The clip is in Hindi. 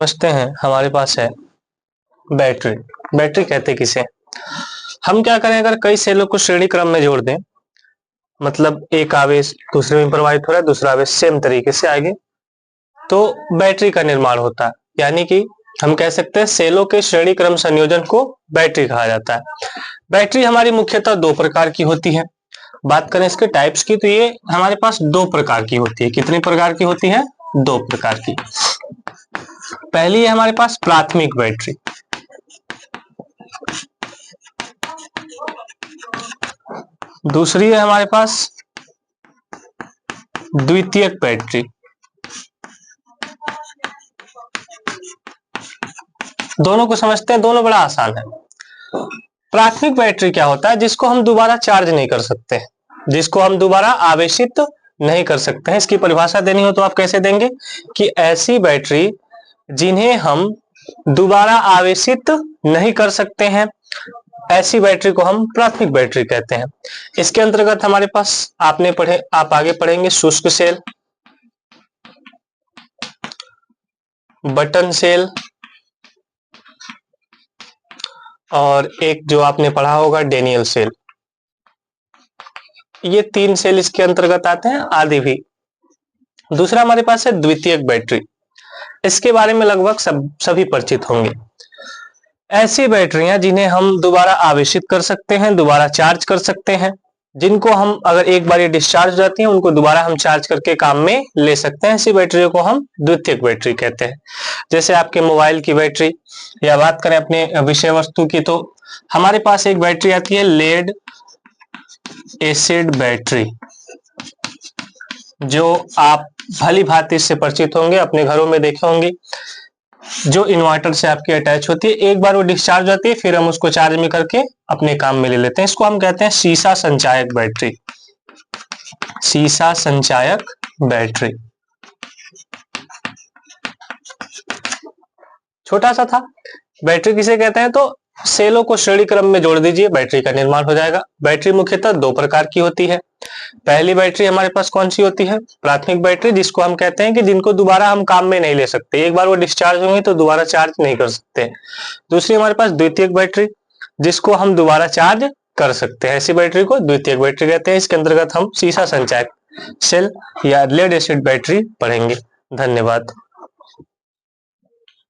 समझते हैं हमारे पास है बैटरी। बैटरी कहते किसे? हम क्या करें, अगर कई सेलों को श्रेणी क्रम में जोड़ दें, मतलब एक आवेश दूसरे में प्रवाहित हो रहा है, दूसरा आवेश सेम तरीके से आगे, तो बैटरी का निर्माण होता है। यानी कि हम कह सकते हैं सेलों के श्रेणी क्रम संयोजन को बैटरी कहा जाता है। बैटरी हमारी मुख्यतः दो प्रकार की होती है। बात करें इसके टाइप्स की, तो ये हमारे पास दो प्रकार की होती है। कितने प्रकार की होती है? दो प्रकार की। पहली है हमारे पास प्राथमिक बैटरी। दूसरी है हमारे पास द्वितीयक बैटरी। दोनों को समझते हैं, दोनों बड़ा आसान है। प्राथमिक बैटरी क्या होता है? जिसको हम दोबारा चार्ज नहीं कर सकते, जिसको हम दोबारा आवेशित नहीं कर सकते हैं। इसकी परिभाषा देनी हो तो आप कैसे देंगे कि ऐसी बैटरी जिन्हें हम दोबारा आवेशित नहीं कर सकते हैं, ऐसी बैटरी को हम प्राथमिक बैटरी कहते हैं। इसके अंतर्गत हमारे पास आप आगे पढ़ेंगे शुष्क सेल, बटन सेल, और एक जो आपने पढ़ा होगा डेनियल सेल। ये तीन सेल इसके अंतर्गत आते हैं, आदि भी। दूसरा हमारे पास है द्वितीयक बैटरी। इसके बारे में लगभग सभी परिचित होंगे। ऐसी बैटरियां जिन्हें हम दोबारा आवेशित कर सकते हैं, दोबारा चार्ज कर सकते हैं, जिनको हम अगर एक बार ये डिस्चार्ज हो जाती हैं, उनको दोबारा हम चार्ज करके काम में ले सकते हैं। ऐसी बैटरियों को हम द्वितीयक बैटरी कहते हैं। जैसे आपके मोबाइल की बैटरी, या बात करें अपने विषय वस्तु की, तो हमारे पास एक बैटरी आती है लेड एसिड बैटरी, जो आप भली भांति से परिचित होंगे, अपने घरों में देखे होंगे, जो इन्वर्टर से आपकी अटैच होती है। एक बार वो डिस्चार्ज होती है, फिर हम उसको चार्ज में करके अपने काम में ले लेते हैं। इसको हम कहते हैं सीसा संचायक बैटरी। सीसा संचायक बैटरी छोटा सा था। बैटरी किसे कहते हैं? तो सेलों को श्रेणी क्रम में जोड़ दीजिए, बैटरी का निर्माण हो जाएगा। बैटरी मुख्यतः दो प्रकार की होती है। पहली बैटरी हमारे पास कौन सी होती है? प्राथमिक बैटरी, जिसको हम कहते हैं कि जिनको दोबारा हम काम में नहीं ले सकते, एक बार वो डिस्चार्ज होंगे तो दोबारा चार्ज नहीं कर सकते। दूसरी हमारे पास द्वितीयक बैटरी, जिसको हम दोबारा चार्ज कर सकते हैं। ऐसी बैटरी को द्वितीयक बैटरी कहते हैं। इसके अंतर्गत हम सीसा संचायक सेल या लेड एसिड बैटरी पढ़ेंगे। धन्यवाद।